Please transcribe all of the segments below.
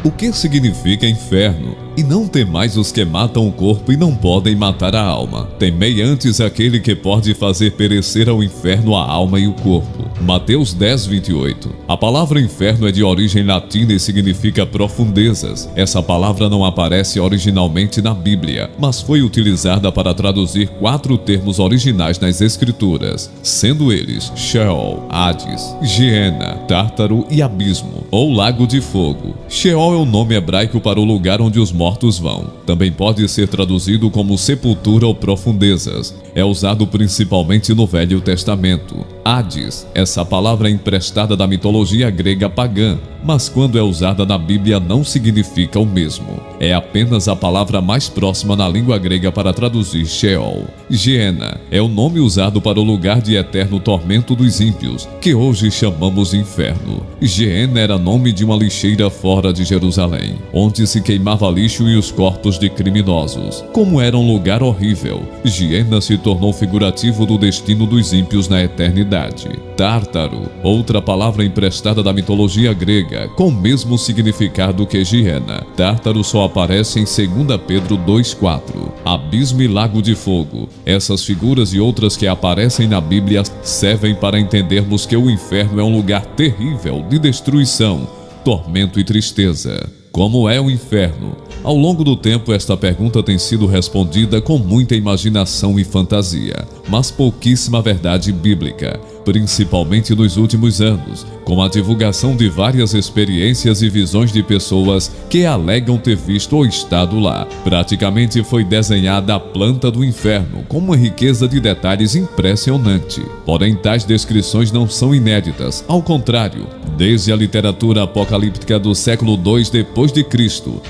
O que significa inferno? E não temais os que matam o corpo e não podem matar a alma. Temei antes aquele que pode fazer perecer ao inferno a alma e o corpo. Mateus 10, 28. A palavra inferno é de origem latina e significa profundezas. Essa palavra não aparece originalmente na Bíblia, mas foi utilizada para traduzir 4 termos originais nas Escrituras, sendo eles Sheol, Hades, Geena, Tártaro e Abismo, ou Lago de Fogo. Sheol é o nome hebraico para o lugar onde os mortos vão. Também pode ser traduzido como sepultura ou profundezas. É usado principalmente no Velho Testamento. Hades, essa palavra é emprestada da mitologia grega pagã, mas quando é usada na Bíblia não significa o mesmo. É apenas a palavra mais próxima na língua grega para traduzir Sheol. Geena é o nome usado para o lugar de eterno tormento dos ímpios, que hoje chamamos de inferno. Geena era nome de uma lixeira fora de Jerusalém, onde se queimava lixo e os corpos de criminosos. Como era um lugar horrível, Geena se tornou figurativo do destino dos ímpios na eternidade. Tártaro, outra palavra emprestada da mitologia grega, com o mesmo significado que Geena. Tártaro só aparece em 2 Pedro 2,4. Abismo e Lago de Fogo. Essas figuras e outras que aparecem na Bíblia servem para entendermos que o inferno é um lugar terrível de destruição, tormento e tristeza. Como é o inferno? Ao longo do tempo, esta pergunta tem sido respondida com muita imaginação e fantasia, mas pouquíssima verdade bíblica, principalmente nos últimos anos, com a divulgação de várias experiências e visões de pessoas que alegam ter visto ou estado lá. Praticamente foi desenhada a planta do inferno, com uma riqueza de detalhes impressionante. Porém, tais descrições não são inéditas, ao contrário, desde a literatura apocalíptica do século II d.C.,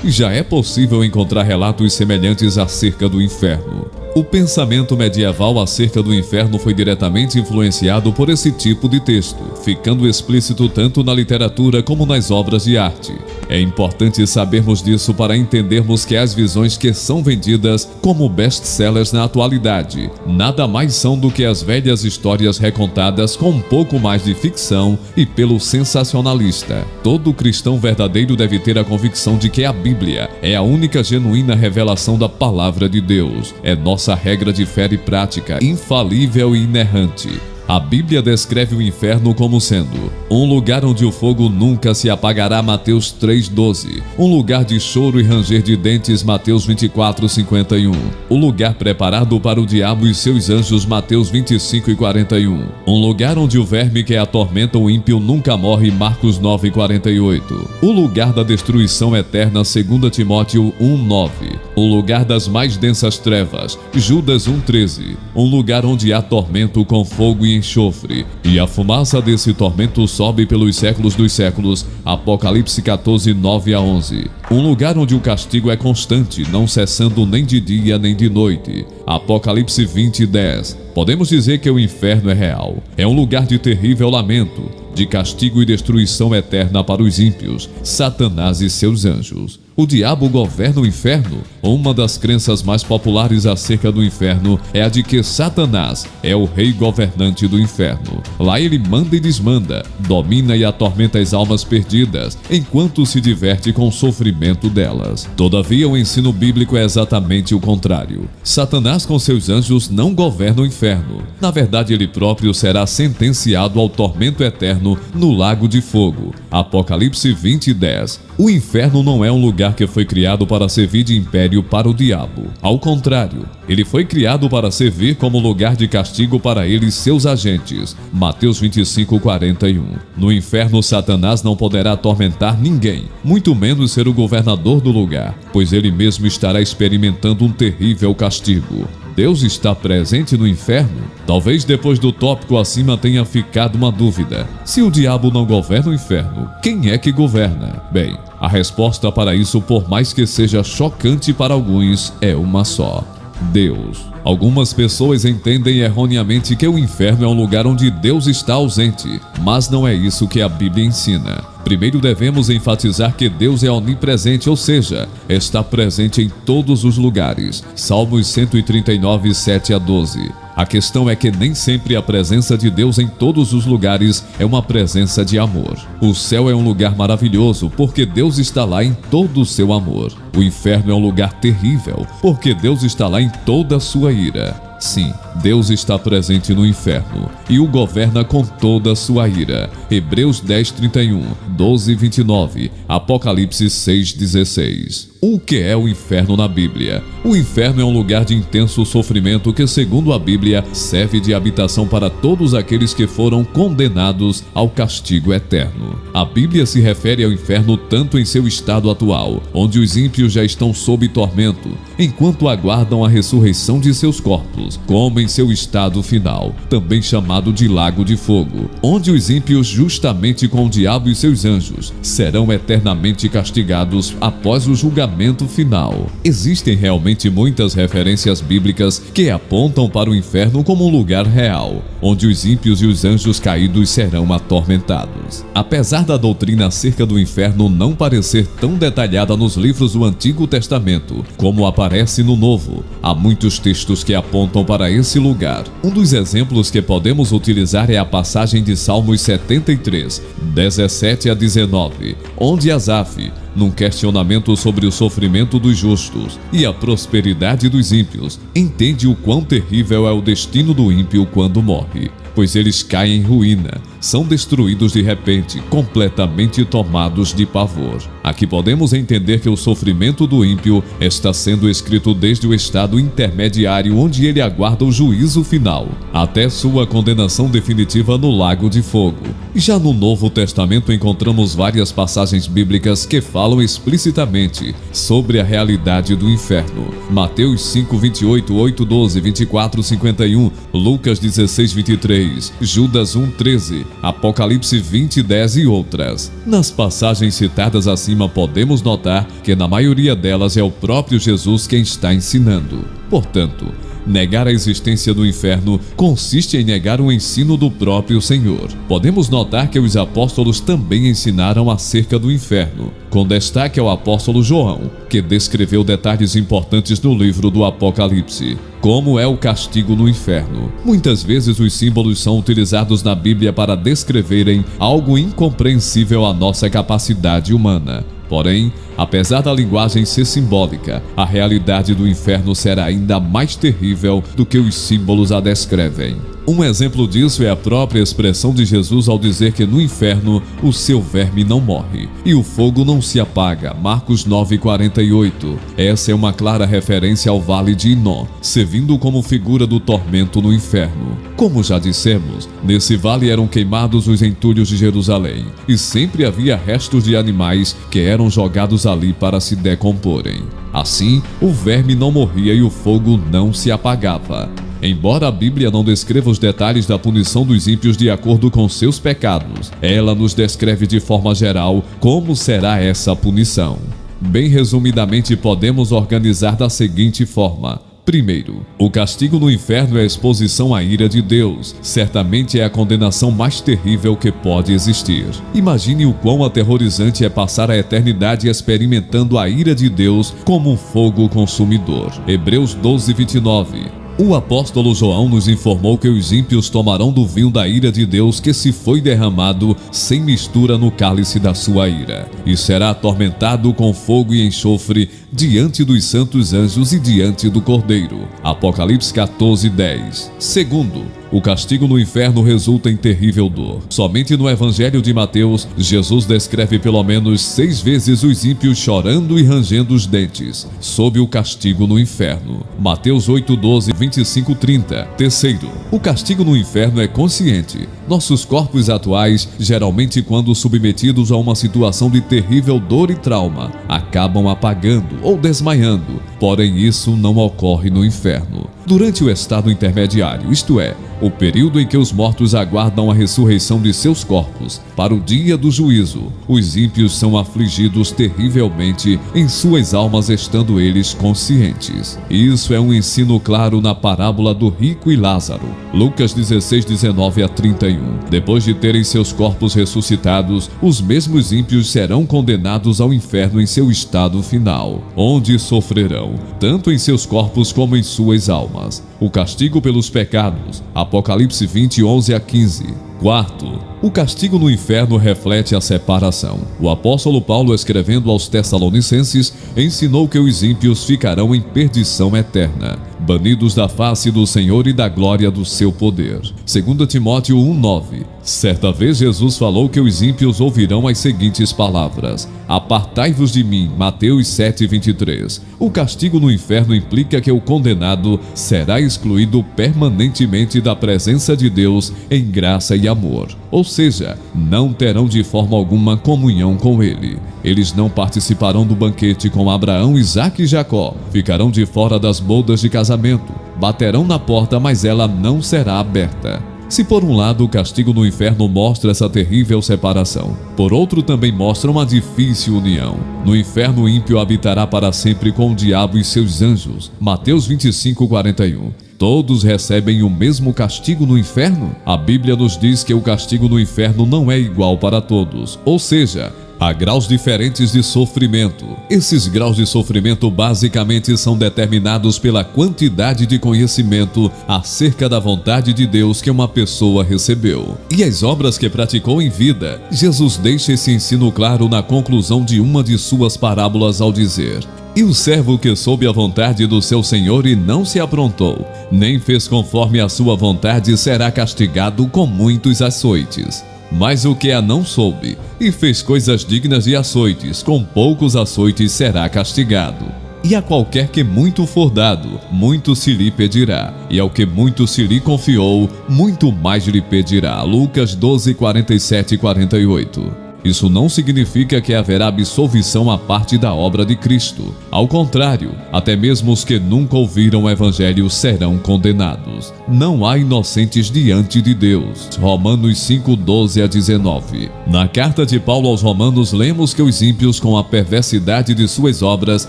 já é possível encontrar relatos semelhantes acerca do inferno. O pensamento medieval acerca do inferno foi diretamente influenciado por esse tipo de texto, ficando explícito tanto na literatura como nas obras de arte. É importante sabermos disso para entendermos que as visões que são vendidas como best-sellers na atualidade nada mais são do que as velhas histórias recontadas com um pouco mais de ficção e pelo sensacionalista. Todo cristão verdadeiro deve ter a convicção de que a Bíblia é a única genuína revelação da Palavra de Deus. É nossa regra de fé e prática, infalível e inerrante. A Bíblia descreve o inferno como sendo um lugar onde o fogo nunca se apagará, Mateus 3,12. Um lugar de choro e ranger de dentes, Mateus 24,51. O lugar preparado para o diabo e seus anjos, Mateus 25,41. Um lugar onde o verme que atormenta o ímpio nunca morre, Marcos 9,48. O lugar da destruição eterna, 2 Timóteo 1,9. O lugar das mais densas trevas, Judas 1,13. Um lugar onde há tormento com fogo e enxofre, e a fumaça desse tormento sobe pelos séculos dos séculos, Apocalipse 14, 9 a 11. Um lugar onde o castigo é constante, não cessando nem de dia nem de noite, Apocalipse 20, 10. Podemos dizer que o inferno é real. É um lugar de terrível lamento, de castigo e destruição eterna para os ímpios, Satanás e seus anjos. O diabo governa o inferno? Uma das crenças mais populares acerca do inferno é a de que Satanás é o rei governante do inferno. Lá ele manda e desmanda, domina e atormenta as almas perdidas, enquanto se diverte com o sofrimento delas. Todavia, o ensino bíblico é exatamente o contrário. Satanás com seus anjos não governa o inferno. Na verdade, ele próprio será sentenciado ao tormento eterno no lago de fogo. Apocalipse 20, 10. O inferno não é um lugar que foi criado para servir de império para o diabo. Ao contrário, ele foi criado para servir como lugar de castigo para ele e seus agentes. Mateus 25, 41. No inferno, Satanás não poderá atormentar ninguém, muito menos ser o governador do lugar, pois ele mesmo estará experimentando um terrível castigo. Deus está presente no inferno? Talvez depois do tópico acima tenha ficado uma dúvida. Se o diabo não governa o inferno, quem é que governa? Bem, a resposta para isso, por mais que seja chocante para alguns, é uma só: Deus. Algumas pessoas entendem erroneamente que o inferno é um lugar onde Deus está ausente, mas não é isso que a Bíblia ensina. Primeiro devemos enfatizar que Deus é onipresente, ou seja, está presente em todos os lugares. Salmos 139, 7 a 12. A questão é que nem sempre a presença de Deus em todos os lugares é uma presença de amor. O céu é um lugar maravilhoso porque Deus está lá em todo o seu amor. O inferno é um lugar terrível porque Deus está lá em toda a sua ira. Sim, Deus está presente no inferno e o governa com toda a sua ira. Hebreus 10:31, 12:29, Apocalipse 6:16. O que é o inferno na Bíblia? O inferno é um lugar de intenso sofrimento que, segundo a Bíblia, serve de habitação para todos aqueles que foram condenados ao castigo eterno. A Bíblia se refere ao inferno tanto em seu estado atual, onde os ímpios já estão sob tormento, enquanto aguardam a ressurreição de seus corpos, como em seu estado final, também chamado de lago de fogo, onde os ímpios, justamente com o diabo e seus anjos, serão eternamente castigados após o julgamento final. Existem realmente muitas referências bíblicas que apontam para o inferno como um lugar real, onde os ímpios e os anjos caídos serão atormentados. Apesar da doutrina acerca do inferno não parecer tão detalhada nos livros do Antigo Testamento como aparece no Novo, há muitos textos que apontam para esse lugar. Um dos exemplos que podemos utilizar é a passagem de Salmos 73, 17 a 19, onde Asaf, num questionamento sobre o sofrimento dos justos e a prosperidade dos ímpios, entende o quão terrível é o destino do ímpio quando morre, pois eles caem em ruína, são destruídos de repente, completamente tomados de pavor. Aqui podemos entender que o sofrimento do ímpio está sendo escrito desde o estado intermediário onde ele aguarda o juízo final, até sua condenação definitiva no lago de fogo. Já no Novo Testamento encontramos várias passagens bíblicas que falam explicitamente sobre a realidade do inferno. Mateus 5:28, 8:12, 24:51, Lucas 16:23, Judas 1:13, Apocalipse 20:10 e outras. Nas passagens citadas acima podemos notar que na maioria delas é o próprio Jesus quem está ensinando. Portanto, negar a existência do inferno consiste em negar o ensino do próprio Senhor. Podemos notar que os apóstolos também ensinaram acerca do inferno, com destaque ao apóstolo João, que descreveu detalhes importantes no livro do Apocalipse. Como é o castigo no inferno? Muitas vezes os símbolos são utilizados na Bíblia para descreverem algo incompreensível à nossa capacidade humana. Porém, apesar da linguagem ser simbólica, a realidade do inferno será ainda mais terrível do que os símbolos a descrevem. Um exemplo disso é a própria expressão de Jesus ao dizer que no inferno o seu verme não morre e o fogo não se apaga. Marcos 9:48. Essa é uma clara referência ao vale de Hinnom, servindo como figura do tormento no inferno. Como já dissemos, nesse vale eram queimados os entulhos de Jerusalém e sempre havia restos de animais que eram jogados ali para se decomporem. Assim, o verme não morria e o fogo não se apagava. Embora a Bíblia não descreva os detalhes da punição dos ímpios de acordo com seus pecados, ela nos descreve de forma geral como será essa punição. Bem resumidamente, podemos organizar da seguinte forma. Primeiro, o castigo no inferno é a exposição à ira de Deus. Certamente é a condenação mais terrível que pode existir. Imagine o quão aterrorizante é passar a eternidade experimentando a ira de Deus como um fogo consumidor. Hebreus 12:29. O apóstolo João nos informou que os ímpios tomarão do vinho da ira de Deus que se foi derramado sem mistura no cálice da sua ira, e será atormentado com fogo e enxofre diante dos santos anjos e diante do Cordeiro. Apocalipse 14:10. Segundo, o castigo no inferno resulta em terrível dor. Somente no Evangelho de Mateus, Jesus descreve pelo menos 6 vezes os ímpios chorando e rangendo os dentes, sob o castigo no inferno. Mateus 8:12, 25:30. Terceiro, o castigo no inferno é consciente. Nossos corpos atuais, geralmente quando submetidos a uma situação de terrível dor e trauma, acabam apagando ou desmaiando. Porém, isso não ocorre no inferno. Durante o estado intermediário, isto é, o período em que os mortos aguardam a ressurreição de seus corpos para o dia do juízo. Os ímpios são afligidos terrivelmente em suas almas, estando eles conscientes. Isso é um ensino claro na parábola do rico e Lázaro. Lucas 16, 19 a 31. Depois de terem seus corpos ressuscitados, os mesmos ímpios serão condenados ao inferno em seu estado final, onde sofrerão, tanto em seus corpos como em suas almas, o castigo pelos pecados. Apocalipse 20, 11 a 15. Quarto, o castigo no inferno reflete a separação. O apóstolo Paulo, escrevendo aos Tessalonicenses, ensinou que os ímpios ficarão em perdição eterna, banidos da face do Senhor e da glória do seu poder. 2 Timóteo 1:9. Certa vez Jesus falou que os ímpios ouvirão as seguintes palavras: apartai-vos de mim. Mateus 7:23. O castigo no inferno implica que o condenado será excluído permanentemente da presença de Deus em graça e amor. Ou seja, não terão de forma alguma comunhão com ele. Eles não participarão do banquete com Abraão, Isaque e Jacó. Ficarão de fora das bodas de casamento. Baterão na porta, mas ela não será aberta. Se por um lado o castigo no inferno mostra essa terrível separação, por outro também mostra uma difícil união. No inferno o ímpio habitará para sempre com o diabo e seus anjos. Mateus 25:41. Todos recebem o mesmo castigo no inferno? A Bíblia nos diz que o castigo no inferno não é igual para todos, ou seja, há graus diferentes de sofrimento. Esses graus de sofrimento basicamente são determinados pela quantidade de conhecimento acerca da vontade de Deus que uma pessoa recebeu e as obras que praticou em vida. Jesus deixa esse ensino claro na conclusão de uma de suas parábolas ao dizer: e o servo que soube a vontade do seu senhor e não se aprontou, nem fez conforme a sua vontade, será castigado com muitos açoites. Mas o que a não soube e fez coisas dignas de açoites, com poucos açoites será castigado. E a qualquer que muito for dado, muito se lhe pedirá, e ao que muito se lhe confiou, muito mais lhe pedirá. Lucas 12, 47 e 48. Isso não significa que haverá absolvição à parte da obra de Cristo. Ao contrário, até mesmo os que nunca ouviram o Evangelho serão condenados. Não há inocentes diante de Deus. Romanos 5, 12 a 19. Na carta de Paulo aos Romanos, lemos que os ímpios, com a perversidade de suas obras,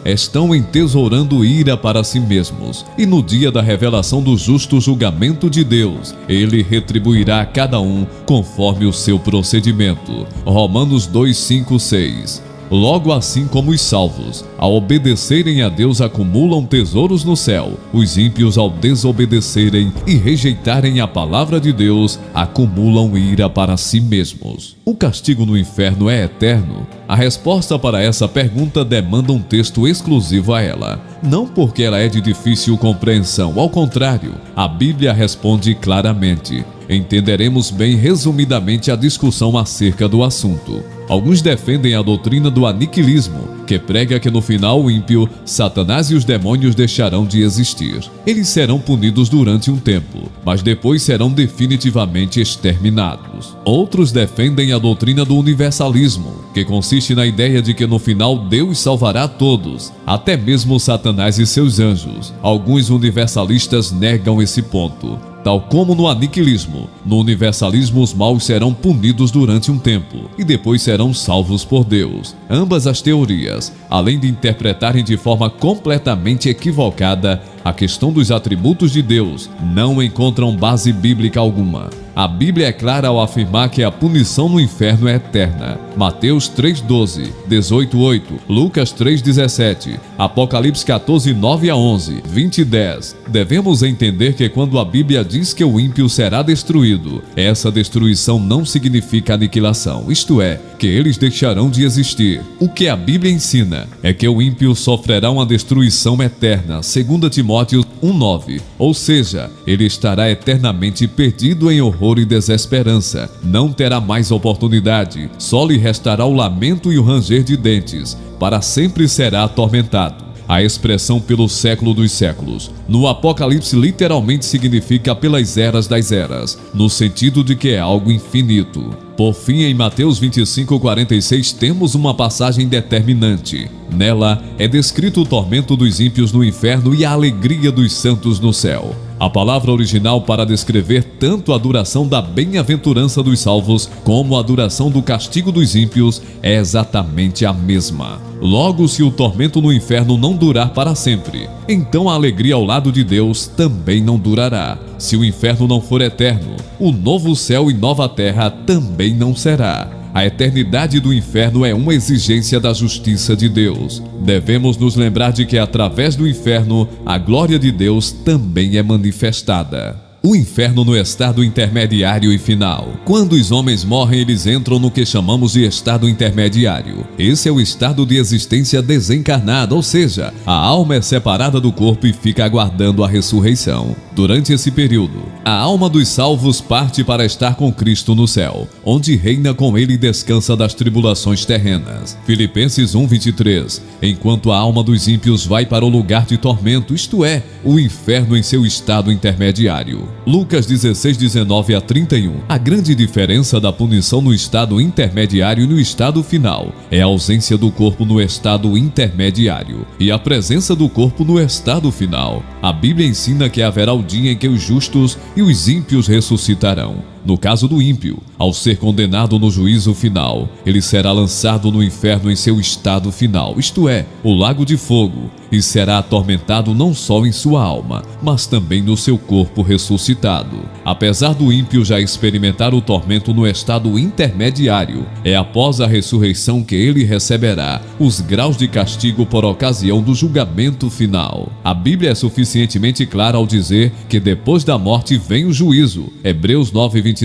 estão entesourando ira para si mesmos. E no dia da revelação do justo julgamento de Deus, ele retribuirá a cada um conforme o seu procedimento. Romanos 2, 5, 6. Logo assim como os salvos, ao obedecerem a Deus, acumulam tesouros no céu, os ímpios, ao desobedecerem e rejeitarem a palavra de Deus, acumulam ira para si mesmos. O castigo no inferno é eterno? A resposta para essa pergunta demanda um texto exclusivo a ela. Não porque ela é de difícil compreensão, ao contrário, a Bíblia responde claramente. Entenderemos bem resumidamente a discussão acerca do assunto. Alguns defendem a doutrina do aniquilismo, que prega que no final o ímpio, Satanás e os demônios deixarão de existir. Eles serão punidos durante um tempo, mas depois serão definitivamente exterminados. Outros defendem a doutrina do universalismo, que consiste na ideia de que no final Deus salvará todos, até mesmo Satanás e seus anjos. Alguns universalistas negam esse ponto. Tal como no aniquilismo, no universalismo os maus serão punidos durante um tempo e depois serão salvos por Deus. Ambas as teorias, além de interpretarem de forma completamente equivocada a questão dos atributos de Deus, não encontram base bíblica alguma. A Bíblia é clara ao afirmar que a punição no inferno é eterna. Mateus 3:12, 18:8, Lucas 3:17, Apocalipse 14, 9 a 11, 20:10. Devemos entender que quando a Bíblia diz que o ímpio será destruído, essa destruição não significa aniquilação, isto é, que eles deixarão de existir. O que a Bíblia ensina é que o ímpio sofrerá uma destruição eterna, 2 Timóteo 1:9, ou seja, ele estará eternamente perdido em horror e desesperança. Não terá mais oportunidade, só lhe restará o lamento e o ranger de dentes. Para sempre será atormentado. A expressão pelo século dos séculos, no Apocalipse, literalmente significa pelas eras das eras, no sentido de que é algo infinito. Por fim, em Mateus 25:46, temos uma passagem determinante. Nela é descrito o tormento dos ímpios no inferno e a alegria dos santos no céu. A palavra original para descrever tanto a duração da bem-aventurança dos salvos como a duração do castigo dos ímpios é exatamente a mesma. Logo, se o tormento no inferno não durar para sempre, então a alegria ao lado de Deus também não durará. Se o inferno não for eterno, o novo céu e nova terra também não será. A eternidade do inferno é uma exigência da justiça de Deus. Devemos nos lembrar de que através do inferno, a glória de Deus também é manifestada. O inferno no estado intermediário e final. Quando os homens morrem, eles entram no que chamamos de estado intermediário. Esse é o estado de existência desencarnada, ou seja, a alma é separada do corpo e fica aguardando a ressurreição. Durante esse período, a alma dos salvos parte para estar com Cristo no céu, onde reina com ele e descansa das tribulações terrenas. Filipenses 1:23. Enquanto a alma dos ímpios vai para o lugar de tormento, isto é, o inferno em seu estado intermediário. Lucas 16:19-31. A grande diferença da punição no estado intermediário e no estado final é a ausência do corpo no estado intermediário e a presença do corpo no estado final. A Bíblia ensina que haverá o dia em que os justos e os ímpios ressuscitarão. No caso do ímpio, ao ser condenado no juízo final, ele será lançado no inferno em seu estado final, isto é, o lago de fogo, e será atormentado não só em sua alma, mas também no seu corpo ressuscitado. Apesar do ímpio já experimentar o tormento no estado intermediário, é após a ressurreição que ele receberá os graus de castigo por ocasião do julgamento final. A Bíblia é suficientemente clara ao dizer que depois da morte vem o juízo. Hebreus 9:27.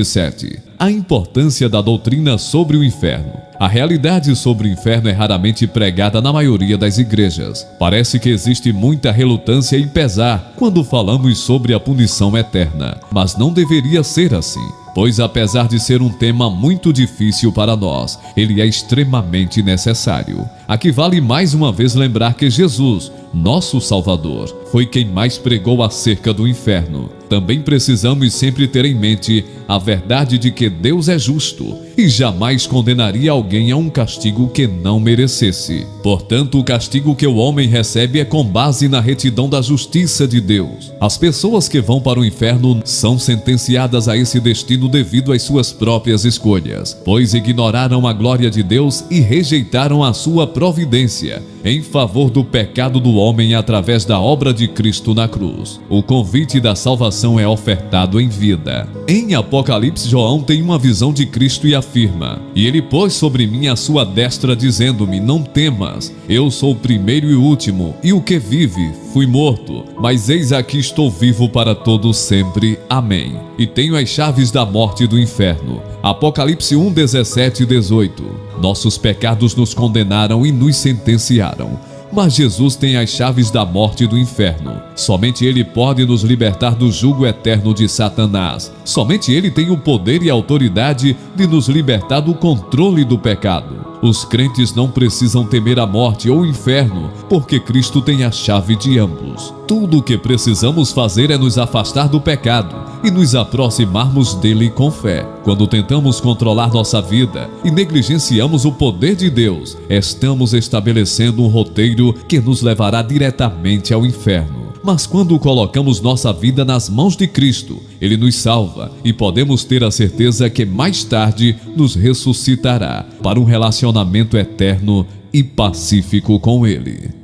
A importância da doutrina sobre o inferno. A realidade sobre o inferno é raramente pregada na maioria das igrejas. Parece que existe muita relutância e pesar quando falamos sobre a punição eterna, mas não deveria ser assim. Pois apesar de ser um tema muito difícil para nós, ele é extremamente necessário. Aqui vale mais uma vez lembrar que Jesus, nosso Salvador, foi quem mais pregou acerca do inferno. Também precisamos sempre ter em mente a verdade de que Deus é justo e jamais condenaria alguém a um castigo que não merecesse. Portanto, o castigo que o homem recebe é com base na retidão da justiça de Deus. As pessoas que vão para o inferno são sentenciadas a esse destino devido às suas próprias escolhas, pois ignoraram a glória de Deus e rejeitaram a sua providência em favor do pecado do homem através da obra de Cristo na cruz. O convite da salvação é ofertado em vida. Em Apocalipse, João tem uma visão de Cristo e afirma: "E ele pôs sobre mim a sua destra, dizendo-me: não temas, eu sou o primeiro e o último, e o que vive. Fui morto, mas eis aqui estou vivo para todo sempre. Amém. E tenho as chaves da morte e do inferno." Apocalipse 1:17-18. Nossos pecados nos condenaram e nos sentenciaram, mas Jesus tem as chaves da morte e do inferno. Somente Ele pode nos libertar do jugo eterno de Satanás. Somente Ele tem o poder e a autoridade de nos libertar do controle do pecado. Os crentes não precisam temer a morte ou o inferno, porque Cristo tem a chave de ambos. Tudo o que precisamos fazer é nos afastar do pecado e nos aproximarmos dele com fé. Quando tentamos controlar nossa vida e negligenciamos o poder de Deus, estamos estabelecendo um roteiro que nos levará diretamente ao inferno. Mas quando colocamos nossa vida nas mãos de Cristo, Ele nos salva e podemos ter a certeza que mais tarde nos ressuscitará para um relacionamento eterno e pacífico com Ele.